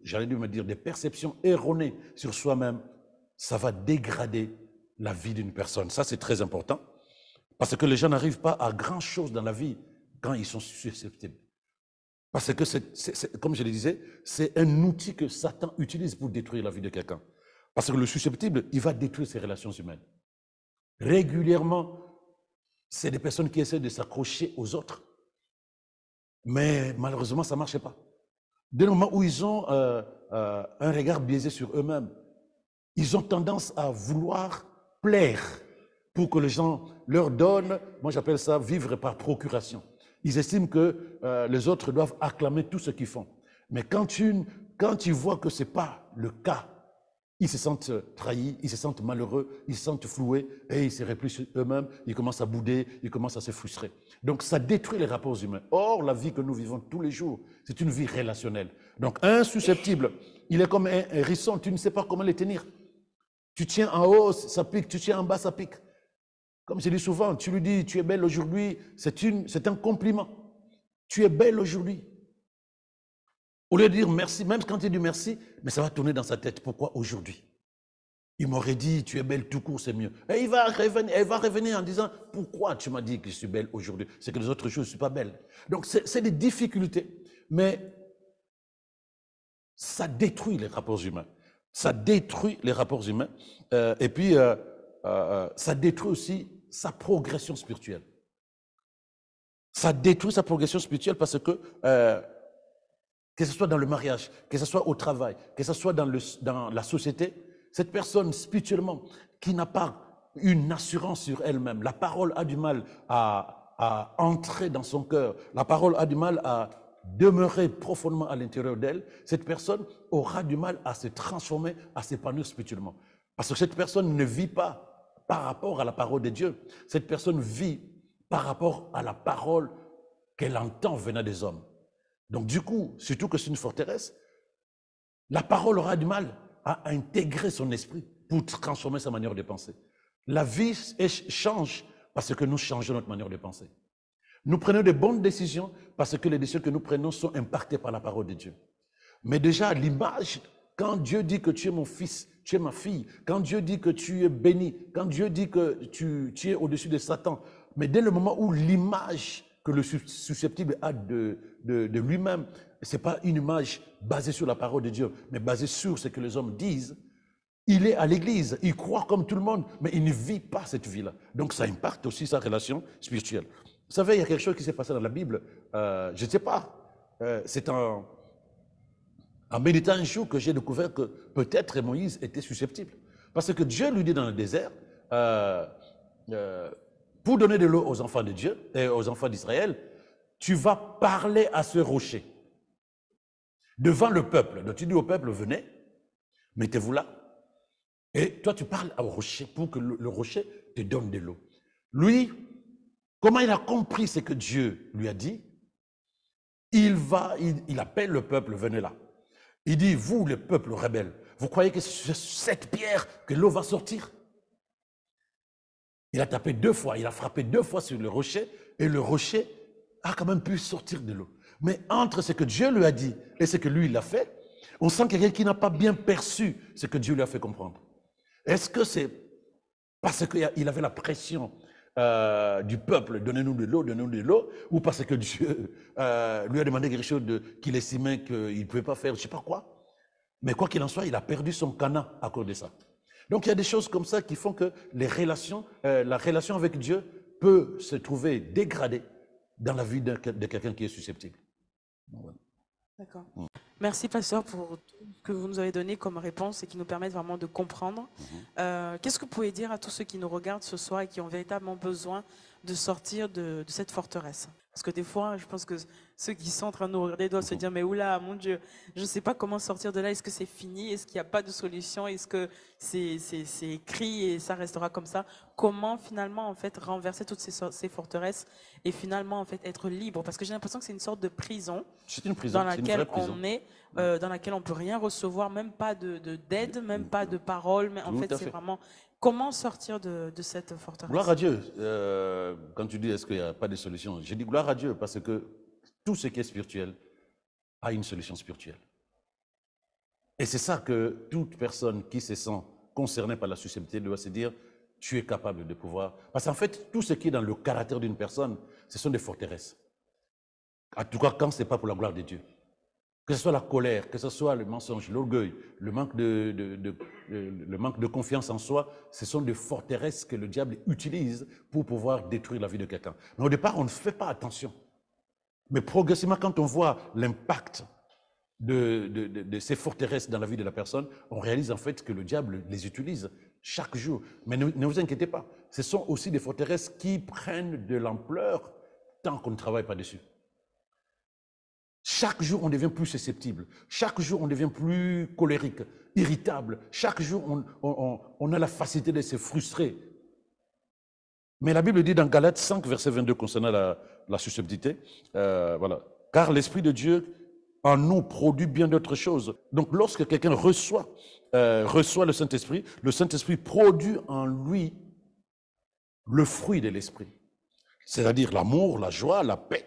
j'allais me dire des perceptions erronées sur soi-même, ça va dégrader la vie d'une personne. Ça, c'est très important, parce que les gens n'arrivent pas à grand-chose dans la vie quand ils sont susceptibles. Parce que, comme je le disais, c'est un outil que Satan utilise pour détruire la vie de quelqu'un. Parce que le susceptible, il va détruire ses relations humaines. Régulièrement, c'est des personnes qui essaient de s'accrocher aux autres, mais malheureusement, ça ne marche pas. Dès le moment où ils ont un regard biaisé sur eux-mêmes, ils ont tendance à vouloir plaire pour que les gens leur donnent, moi j'appelle ça vivre par procuration. Ils estiment que les autres doivent acclamer tout ce qu'ils font. Mais quand ils voient que ce n'est pas le cas, ils se sentent trahis, ils se sentent malheureux, ils se sentent floués et ils se replient sur eux-mêmes, ils commencent à bouder, ils commencent à se frustrer. Donc ça détruit les rapports humains. Or, la vie que nous vivons tous les jours, c'est une vie relationnelle. Donc un susceptible, il est comme un hérisson, tu ne sais pas comment le tenir. Tu tiens en haut, ça pique, tu tiens en bas, ça pique. Comme je dis souvent, tu lui dis, tu es belle aujourd'hui, c'est un compliment. Tu es belle aujourd'hui. Au lieu de dire merci, même quand tu dis merci, mais ça va tourner dans sa tête. Pourquoi aujourd'hui? Il m'aurait dit, tu es belle tout court, c'est mieux. Et elle va revenir en disant, pourquoi tu m'as dit que je suis belle aujourd'hui? C'est que les autres jours, je ne suis pas belle. Donc, c'est des difficultés, mais ça détruit les rapports humains. Ça détruit les rapports humains et puis ça détruit aussi sa progression spirituelle. Ça détruit sa progression spirituelle parce que ce soit dans le mariage, que ce soit au travail, que ce soit dans la société, cette personne spirituellement qui n'a pas une assurance sur elle-même, la parole a du mal à entrer dans son cœur, la parole a du mal à demeurer profondément à l'intérieur d'elle, cette personne aura du mal à se transformer, à s'épanouir spirituellement. Parce que cette personne ne vit pas par rapport à la parole de Dieu. Cette personne vit par rapport à la parole qu'elle entend venant des hommes. Donc du coup, surtout que c'est une forteresse, la parole aura du mal à intégrer son esprit pour transformer sa manière de penser. La vie change parce que nous changeons notre manière de penser. Nous prenons de bonnes décisions parce que les décisions que nous prenons sont impactées par la parole de Dieu. Mais déjà, l'image, quand Dieu dit que tu es mon fils, tu es ma fille, quand Dieu dit que tu es béni, quand Dieu dit que tu es au-dessus de Satan, mais dès le moment où l'image que le susceptible a de lui-même, ce n'est pas une image basée sur la parole de Dieu, mais basée sur ce que les hommes disent, il est à l'église, il croit comme tout le monde, mais il ne vit pas cette vie-là. Donc ça impacte aussi sa relation spirituelle. Vous savez, il y a quelque chose qui s'est passé dans la Bible, je ne sais pas, c'est en méditant un jour que j'ai découvert que peut-être Moïse était susceptible. Parce que Dieu lui dit dans le désert, pour donner de l'eau aux enfants de Dieu et aux enfants d'Israël, tu vas parler à ce rocher devant le peuple. Donc tu dis au peuple, venez, mettez-vous là. Et toi, tu parles au rocher pour que le rocher te donne de l'eau. Lui, comment il a compris ce que Dieu lui a dit? Il appelle le peuple, venez là. Il dit, vous, le peuple rebelle, vous croyez que c'est cette pierre que l'eau va sortir? Il a tapé 2 fois, il a frappé 2 fois sur le rocher, et le rocher a quand même pu sortir de l'eau. Mais entre ce que Dieu lui a dit et ce que lui, il a fait, on sent quelqu'un qui n'a pas bien perçu ce que Dieu lui a fait comprendre. Est-ce que c'est parce qu'il avait la pression du peuple, donnez-nous de l'eau, ou parce que Dieu lui a demandé quelque chose qu'il estimait qu'il ne pouvait pas faire, je ne sais pas quoi. Mais quoi qu'il en soit, il a perdu son Canaan à cause de ça. Donc il y a des choses comme ça qui font que la relation avec Dieu peut se trouver dégradée dans la vie de quelqu'un qui est susceptible. Voilà. D'accord. Merci, pasteur, pour tout ce que vous nous avez donné comme réponse et qui nous permettent vraiment de comprendre. Qu'est-ce que vous pouvez dire à tous ceux qui nous regardent ce soir et qui ont véritablement besoin de sortir de cette forteresse? Parce que des fois, je pense que ceux qui sont en train de nous regarder doivent se dire, mais oula, mon Dieu, je ne sais pas comment sortir de là. Est-ce que c'est fini? Est-ce qu'il n'y a pas de solution? Est-ce que c'est écrit et ça restera comme ça? Comment finalement, en fait, renverser toutes ces forteresses et finalement, en fait, être libre? Parce que j'ai l'impression que c'est une sorte de prison. C'est une prison, Dans laquelle prison. on est, dans laquelle on ne peut rien recevoir, même pas d'aide, même pas de parole. Mais en fait, c'est vraiment comment sortir de cette forteresse. Gloire à Dieu. Quand tu dis est-ce qu'il n'y a pas de solution, j'ai dit gloire à Dieu parce que tout ce qui est spirituel a une solution spirituelle. Et c'est ça que toute personne qui se sent concernée par la susceptibilité doit se dire, tu es capable de pouvoir. Parce qu'en fait, tout ce qui est dans le caractère d'une personne, ce sont des forteresses. En tout cas, quand ce n'est pas pour la gloire de Dieu. Que ce soit la colère, que ce soit le mensonge, l'orgueil, le manque de confiance en soi, ce sont des forteresses que le diable utilise pour pouvoir détruire la vie de quelqu'un. Mais au départ, on ne fait pas attention. Mais progressivement, quand on voit l'impact de ces forteresses dans la vie de la personne, on réalise en fait que le diable les utilise chaque jour. Mais ne vous inquiétez pas, ce sont aussi des forteresses qui prennent de l'ampleur tant qu'on ne travaille pas dessus. Chaque jour, on devient plus susceptible. Chaque jour, on devient plus colérique, irritable. Chaque jour, on a la facilité de se frustrer. Mais la Bible dit dans Galates 5, verset 22, concernant la susceptibilité, voilà. Car l'Esprit de Dieu en nous produit bien d'autres choses. Donc, lorsque quelqu'un reçoit le Saint-Esprit produit en lui le fruit de l'Esprit. C'est-à-dire l'amour, la joie, la paix,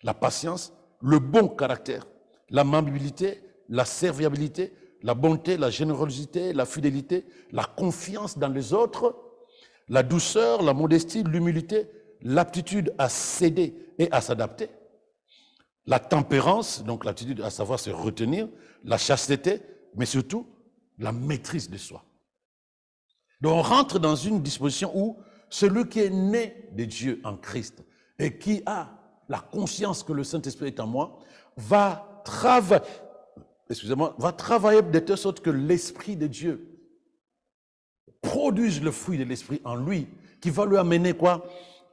la patience, le bon caractère, l'amabilité, la serviabilité, la bonté, la générosité, la fidélité, la confiance dans les autres, la douceur, la modestie, l'humilité, l'aptitude à céder et à s'adapter, la tempérance, donc l'aptitude à savoir se retenir, la chasteté, mais surtout la maîtrise de soi. Donc on rentre dans une disposition où celui qui est né de Dieu en Christ et qui a la conscience que le Saint-Esprit est en moi, va travailler de telle sorte que l'Esprit de Dieu produise le fruit de l'Esprit en lui, qui va lui amener quoi?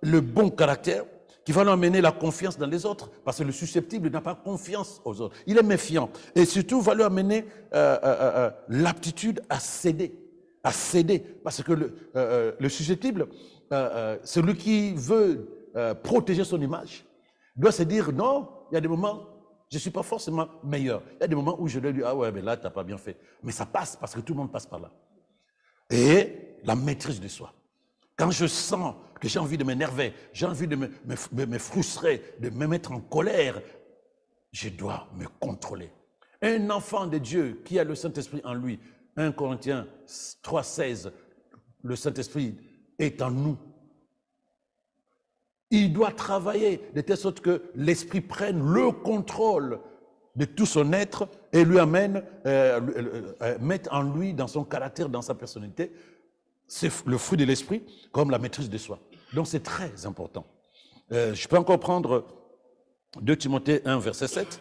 Le bon caractère, qui va lui amener la confiance dans les autres, parce que le susceptible n'a pas confiance aux autres. Il est méfiant. Et surtout, va lui amener l'aptitude à céder. Parce que le susceptible, celui qui veut protéger son image, doit se dire, non, il y a des moments, je ne suis pas forcément meilleur. Il y a des moments où je dois dire, ah ouais, mais là, tu n'as pas bien fait. Mais ça passe, parce que tout le monde passe par là. Et la maîtrise de soi. Quand je sens que j'ai envie de m'énerver, j'ai envie de me frustrer, de me mettre en colère, je dois me contrôler. Un enfant de Dieu qui a le Saint-Esprit en lui, 1 Corinthiens 3,16, le Saint-Esprit est en nous. Il doit travailler de telle sorte que l'Esprit prenne le contrôle de tout son être et lui amène, mette en lui, dans son caractère, dans sa personnalité, c'est le fruit de l'Esprit comme la maîtrise de soi. Donc c'est très important. Je peux encore prendre 2 Timothée 1, verset 7.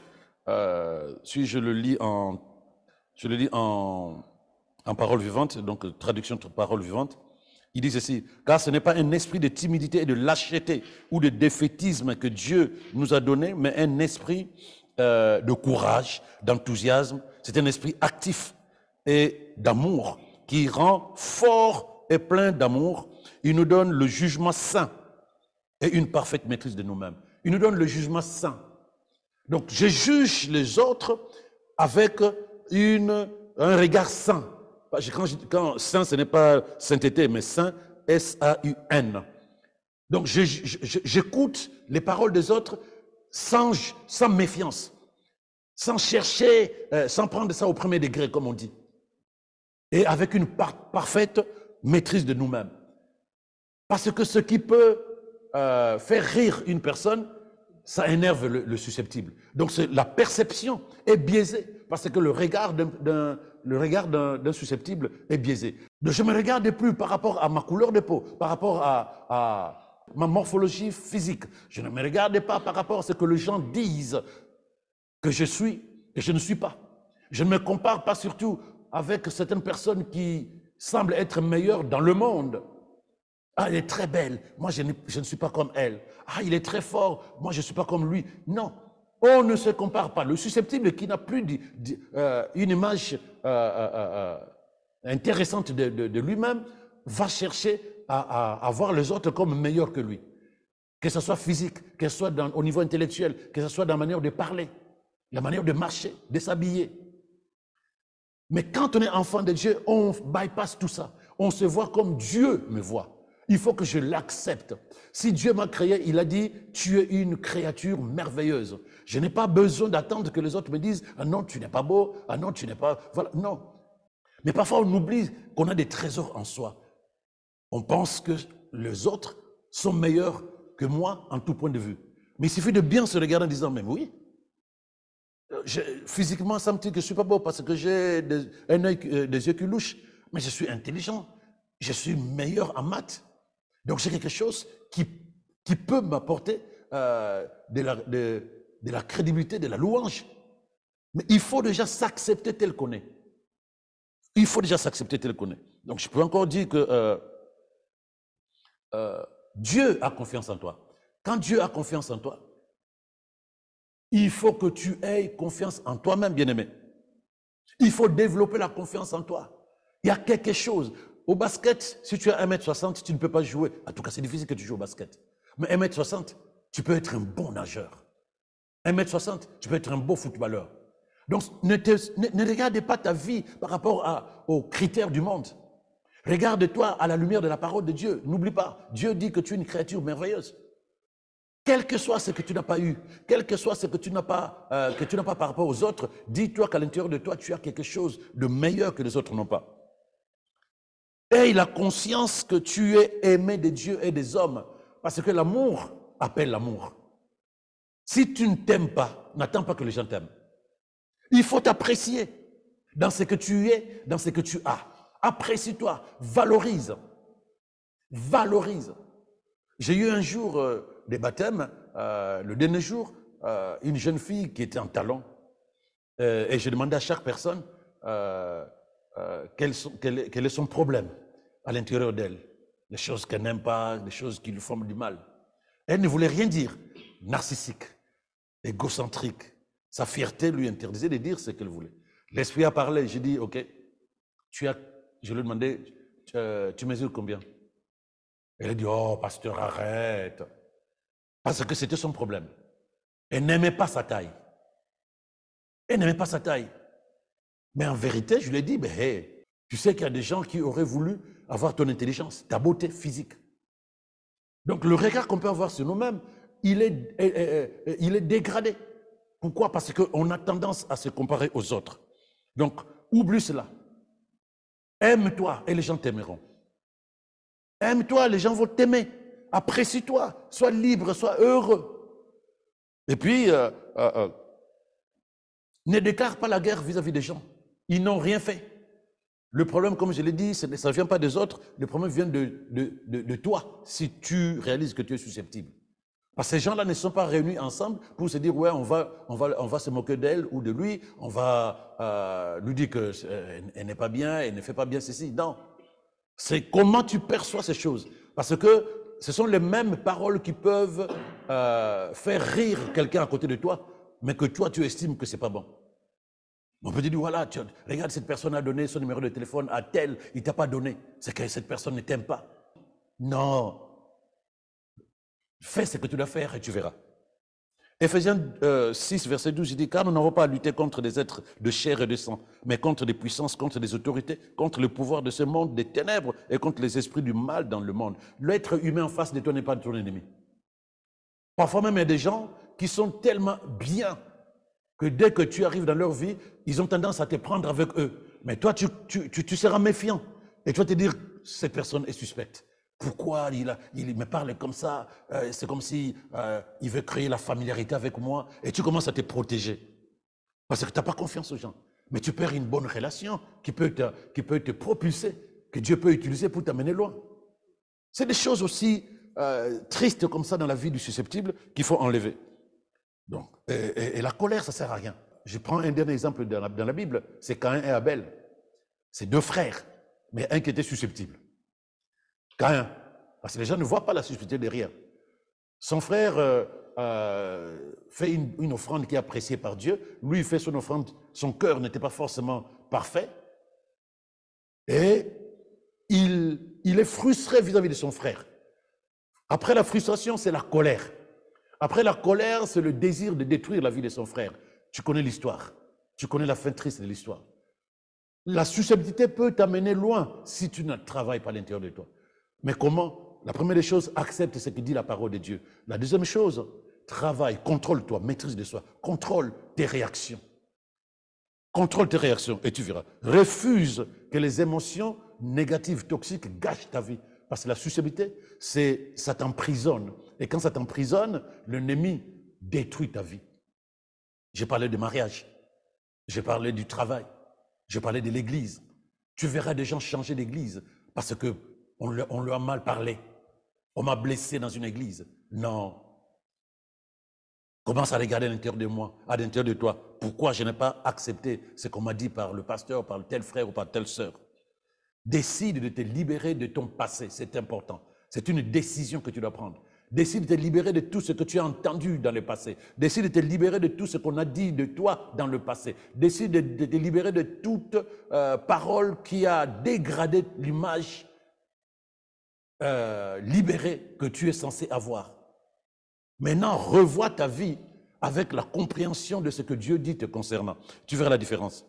Si je le lis en parole vivante, donc traduction de parole vivante. Il dit ceci, car ce n'est pas un esprit de timidité et de lâcheté ou de défaitisme que Dieu nous a donné, mais un esprit de courage, d'enthousiasme. C'est un esprit actif et d'amour qui rend fort et plein d'amour. Il nous donne le jugement saint et une parfaite maîtrise de nous-mêmes. Il nous donne le jugement saint. Donc, je juge les autres avec un regard saint. Quand saint, ce n'est pas sainteté, mais saint, S-A-U-N. Donc, j'écoute les paroles des autres sans méfiance, sans chercher, sans prendre ça au premier degré, comme on dit. Et avec une parfaite maîtrise de nous-mêmes. Parce que ce qui peut faire rire une personne, ça énerve le susceptible. Donc la perception est biaisée parce que le regard d'un susceptible est biaisé. Donc je ne me regarde plus par rapport à ma couleur de peau, par rapport à ma morphologie physique. Je ne me regarde pas par rapport à ce que les gens disent que je suis et je ne suis pas. Je ne me compare pas surtout avec certaines personnes qui semblent être meilleures dans le monde. Ah, elle est très belle. Moi, je ne suis pas comme elle. Ah, il est très fort. Moi, je ne suis pas comme lui. Non, on ne se compare pas. Le susceptible qui n'a plus une image intéressante de lui-même va chercher à voir les autres comme meilleurs que lui. Que ce soit physique, que ce soit au niveau intellectuel, que ce soit dans la manière de parler, la manière de marcher, de s'habiller. Mais quand on est enfant de Dieu, on bypasse tout ça. On se voit comme Dieu me voit. Il faut que je l'accepte. Si Dieu m'a créé, il a dit, tu es une créature merveilleuse. Je n'ai pas besoin d'attendre que les autres me disent, ah non, tu n'es pas beau, ah non, tu n'es pas... Voilà, non. Mais parfois, on oublie qu'on a des trésors en soi. On pense que les autres sont meilleurs que moi en tout point de vue. Mais il suffit de bien se regarder en disant, mais oui, physiquement, ça me dit que je ne suis pas beau parce que j'ai des yeux qui louchent, mais je suis intelligent, je suis meilleur en maths. Donc c'est quelque chose qui peut m'apporter de la crédibilité, de la louange. Mais il faut déjà s'accepter tel qu'on est. Il faut déjà s'accepter tel qu'on est. Donc je peux encore dire que Dieu a confiance en toi. Quand Dieu a confiance en toi, il faut que tu aies confiance en toi-même, bien-aimé. Il faut développer la confiance en toi. Il y a quelque chose. Au basket, si tu as 1m60, tu ne peux pas jouer. En tout cas, c'est difficile que tu joues au basket. Mais 1m60, tu peux être un bon nageur. 1m60, tu peux être un beau footballeur. Donc, ne regarde pas ta vie par rapport aux critères du monde. Regarde-toi à la lumière de la parole de Dieu. N'oublie pas, Dieu dit que tu es une créature merveilleuse. Quel que soit ce que tu n'as pas eu, quel que soit ce que tu n'as pas par rapport aux autres, dis-toi qu'à l'intérieur de toi, tu as quelque chose de meilleur que les autres n'ont pas. Aie la conscience que tu es aimé de Dieu et des hommes, parce que l'amour appelle l'amour. Si tu ne t'aimes pas, n'attends pas que les gens t'aiment. Il faut t'apprécier dans ce que tu es, dans ce que tu as. Apprécie-toi, valorise. Valorise. J'ai eu un jour des baptêmes, le dernier jour, une jeune fille qui était en talon. Et j'ai demandé à chaque personne quel est son problème à l'intérieur d'elle. Les choses qu'elle n'aime pas, les choses qui lui font du mal. Elle ne voulait rien dire. Narcissique, égocentrique. Sa fierté lui interdisait de dire ce qu'elle voulait. L'Esprit a parlé. J'ai dit, ok, je lui ai demandé, tu mesures combien? Elle a dit, oh, pasteur, arrête. Parce que c'était son problème. Elle n'aimait pas sa taille. Elle n'aimait pas sa taille. Mais en vérité, je lui ai dit, mais hey, tu sais qu'il y a des gens qui auraient voulu avoir ton intelligence, ta beauté physique. Donc le regard qu'on peut avoir sur nous-mêmes, il est dégradé. Pourquoi? Parce qu'on a tendance à se comparer aux autres. Donc, oublie cela. Aime-toi et les gens t'aimeront. Aime-toi, les gens vont t'aimer. Apprécie-toi, sois libre, sois heureux. Et puis, ne déclare pas la guerre vis-à-vis des gens. Ils n'ont rien fait. Le problème, comme je l'ai dit, ça ne vient pas des autres, le problème vient de toi, si tu réalises que tu es susceptible. Parce que ces gens-là ne sont pas réunis ensemble pour se dire, ouais, on va se moquer d'elle ou de lui, on va lui dire qu'elle n'est pas bien, elle ne fait pas bien ceci. Non. C'est comment tu perçois ces choses. Parce que ce sont les mêmes paroles qui peuvent faire rire quelqu'un à côté de toi, mais que toi, tu estimes que c'est pas bon. On peut te dire, voilà, regarde, cette personne a donné son numéro de téléphone à tel, il ne t'a pas donné. C'est que cette personne ne t'aime pas. Non. Fais ce que tu dois faire et tu verras. Éphésiens 6, verset 12, il dit, car nous n'avons pas à lutter contre des êtres de chair et de sang, mais contre des puissances, contre des autorités, contre le pouvoir de ce monde des ténèbres et contre les esprits du mal dans le monde. L'être humain en face de toi n'est pas ton ennemi. Parfois même, il y a des gens qui sont tellement bien que dès que tu arrives dans leur vie, ils ont tendance à te prendre avec eux. Mais toi, tu seras méfiant. Et tu vas te dire, cette personne est suspecte. Pourquoi il me parle comme ça? C'est comme si il veut créer la familiarité avec moi. Et tu commences à te protéger. Parce que tu n'as pas confiance aux gens. Mais tu perds une bonne relation qui peut te propulser, que Dieu peut utiliser pour t'amener loin. C'est des choses aussi tristes comme ça dans la vie du susceptible qu'il faut enlever. Donc, et la colère, ça ne sert à rien. Je prends un dernier exemple dans la Bible, c'est Caïn et Abel. C'est deux frères, mais un qui était susceptible. Caïn, parce que les gens ne voient pas la susceptibilité derrière. Son frère fait une offrande qui est appréciée par Dieu. Lui, il fait son offrande, son cœur n'était pas forcément parfait. Et il est frustré vis-à-vis de son frère. Après la frustration, c'est la colère. Après la colère, c'est le désir de détruire la vie de son frère. Tu connais l'histoire. Tu connais la fin triste de l'histoire. La susceptibilité peut t'amener loin si tu ne travailles pas à l'intérieur de toi. Mais comment? La première des choses, accepte ce que dit la parole de Dieu. La deuxième chose, travaille, contrôle-toi, maîtrise de soi, contrôle tes réactions. Contrôle tes réactions et tu verras. Refuse que les émotions négatives, toxiques gâchent ta vie. Parce que la susceptibilité, ça t'emprisonne. Et quand ça t'emprisonne, l'ennemi détruit ta vie. J'ai parlé de mariage. J'ai parlé du travail. J'ai parlé de l'église. Tu verras des gens changer d'église parce qu'on leur a mal parlé. On m'a blessé dans une église. Non. Commence à regarder à l'intérieur de moi, à l'intérieur de toi. Pourquoi je n'ai pas accepté ce qu'on m'a dit par le pasteur, par tel frère ou par telle sœur? Décide de te libérer de ton passé, c'est important. C'est une décision que tu dois prendre. Décide de te libérer de tout ce que tu as entendu dans le passé. Décide de te libérer de tout ce qu'on a dit de toi dans le passé. Décide de te libérer de toute parole qui a dégradé l'image libérée que tu es censé avoir. Maintenant, revois ta vie avec la compréhension de ce que Dieu dit te concernant. Tu verras la différence.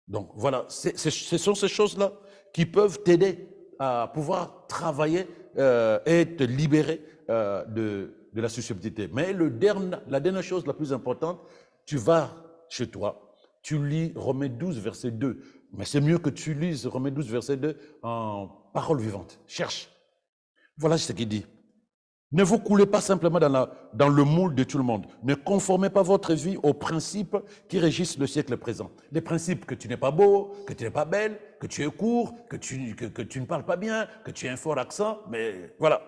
Donc voilà, ce sont ces choses-là qui peuvent t'aider à pouvoir travailler et te libérer de la susceptibilité. Mais la dernière chose la plus importante, tu vas chez toi, tu lis Romains 12, verset 2. Mais c'est mieux que tu lises Romains 12, verset 2 en parole vivante. Cherche. Voilà ce qu'il dit. Ne vous coulez pas simplement dans le moule de tout le monde. Ne conformez pas votre vie aux principes qui régissent le siècle présent. Les principes que tu n'es pas beau, que tu n'es pas belle, que tu es court, que tu ne parles pas bien, que tu as un fort accent, mais voilà.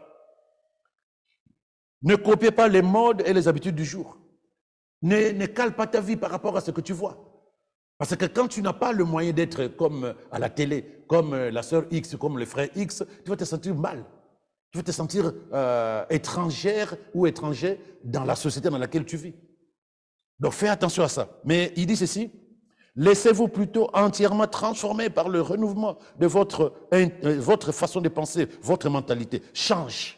Ne copiez pas les modes et les habitudes du jour. Ne cale pas ta vie par rapport à ce que tu vois. Parce que quand tu n'as pas le moyen d'être comme à la télé, comme la sœur X, comme le frère X, tu vas te sentir mal. Tu vas te sentir étrangère ou étranger dans la société dans laquelle tu vis. Donc fais attention à ça. Mais il dit ceci, laissez-vous plutôt entièrement transformer par le renouvellement de votre façon de penser, votre mentalité. Change.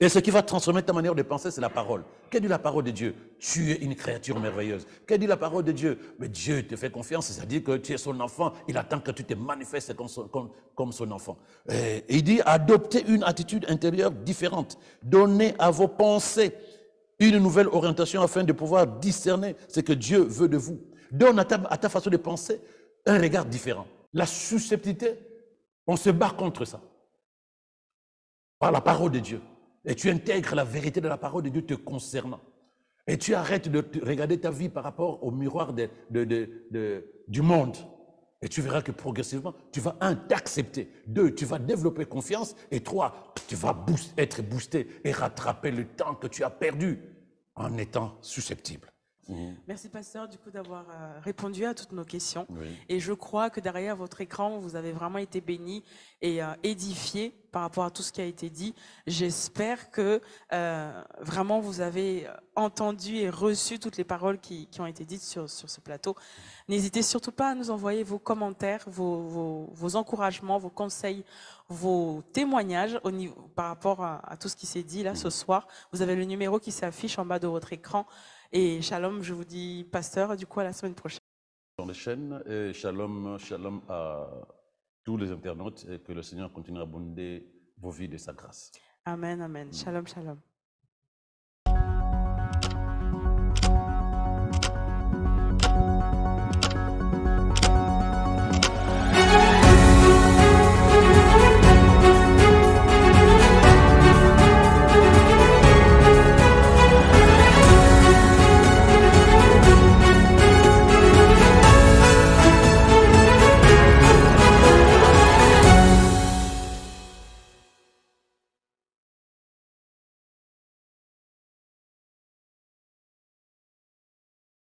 Et ce qui va transformer ta manière de penser, c'est la parole. Qu'est dit la parole de Dieu? Tu es une créature merveilleuse. Qu'est dit la parole de Dieu? Mais Dieu te fait confiance, c'est-à-dire que tu es son enfant. Il attend que tu te manifestes comme son enfant. Et il dit, adoptez une attitude intérieure différente. Donnez à vos pensées une nouvelle orientation afin de pouvoir discerner ce que Dieu veut de vous. Donne à ta façon de penser un regard différent. La susceptibilité, on se bat contre ça. Par la parole de Dieu. Et tu intègres la vérité de la parole de Dieu te concernant. Et tu arrêtes de regarder ta vie par rapport au miroir du monde. Et tu verras que progressivement, tu vas, un, t'accepter. Deux, tu vas développer confiance. Et trois, tu vas être boosté et rattraper le temps que tu as perdu en étant susceptible. Merci, pasteur, du coup, d'avoir répondu à toutes nos questions. Oui. Et je crois que derrière votre écran, vous avez vraiment été béni et édifié par rapport à tout ce qui a été dit. J'espère que vraiment vous avez entendu et reçu toutes les paroles qui ont été dites sur ce plateau. N'hésitez surtout pas à nous envoyer vos commentaires, vos encouragements, vos conseils, vos témoignages par rapport à tout ce qui s'est dit là ce soir. Vous avez le numéro qui s'affiche en bas de votre écran. Et shalom, je vous dis, pasteur, du coup, à la semaine prochaine. Dans les chaînes, et shalom, shalom à tous les internautes et que le Seigneur continue à abonder vos vies de sa grâce. Amen, amen. Shalom, shalom.